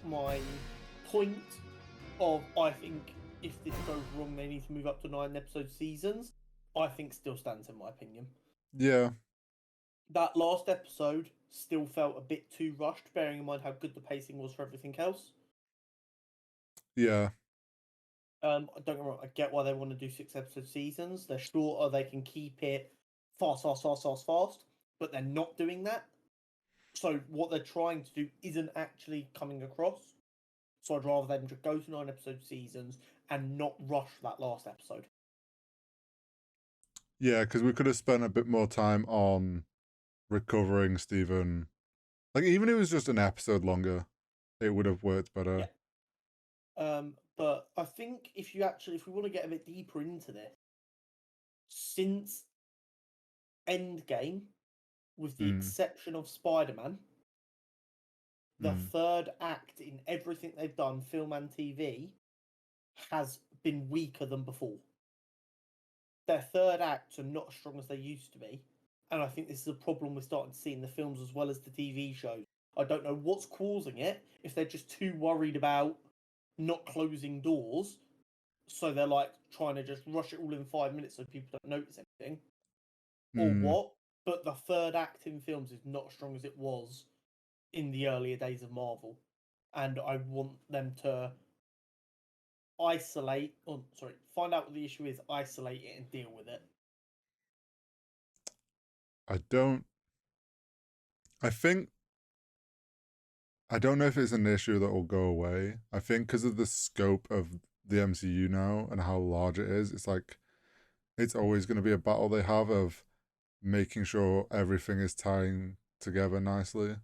my point of I think if this goes wrong, they need to move up to 9-episode seasons. I think still stands in my opinion. Yeah. That last episode still felt a bit too rushed, bearing in mind how good the pacing was for everything else. Yeah. Don't get me wrong, I get why they want to do 6-episode seasons. They're shorter, they can keep it fast, but they're not doing that. So what they're trying to do isn't actually coming across. So I'd rather them just go to 9-episode seasons and not rush that last episode. Yeah, because we could have spent a bit more time on recovering Stephen. Like, even if it was just an episode longer, it would have worked better. Yeah. But I think if we want to get a bit deeper into this, since Endgame, with the exception of Spider-Man, the third act in everything they've done, film and TV, has been weaker than before. Their third acts are not as strong as they used to be. And I think this is a problem we're starting to see in the films as well as the TV shows. I don't know what's causing it, if they're just too worried about not closing doors, so they're like trying to just rush it all in 5 minutes so people don't notice anything, or what. But the third act in films is not as strong as it was in the earlier days of Marvel. And I want them to find out what the issue is, isolate it, and deal with it. I don't know if it's an issue that will go away. I think because of the scope of the MCU now and how large it is, it's like it's always going to be a battle they have of making sure everything is tying together nicely.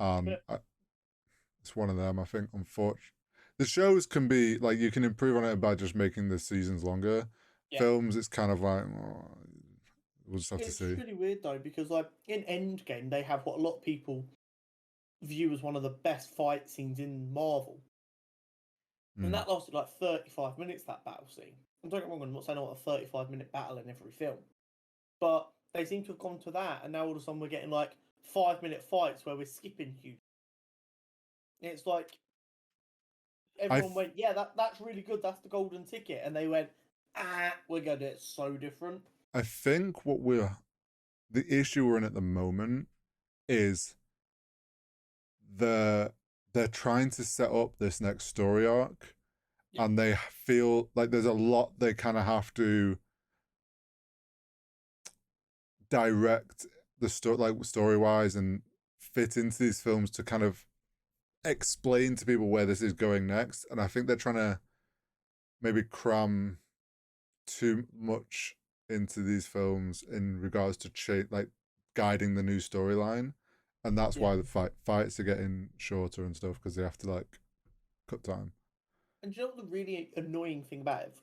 It's one of them, I think, unfortunately. The shows can be, like, you can improve on it by just making the seasons longer. Yeah. Films, it's kind of like, we'll just have to see. It's really weird, though, because, like, in Endgame, they have what a lot of people view as one of the best fight scenes in Marvel. And that lasted, like, 35 minutes, that battle scene. And don't get me wrong, I'm not saying I want a 35-minute battle in every film. But they seem to have gone to that, and now all of a sudden we're getting, like, 5-minute fights where we're skipping huge. It's like everyone went, yeah, that's really good. That's the golden ticket. And they went, we're going to do it so different. I think the issue we're in at the moment is they're trying to set up this next story arc, and they feel like there's a lot they kind of have to direct the story, like story-wise, and fit into these films to kind of explain to people where this is going next. And I think they're trying to maybe cram too much into these films in regards to like guiding the new storyline, and that's why the fights are getting shorter and stuff, because they have to like cut time. And you know what the really annoying thing about it?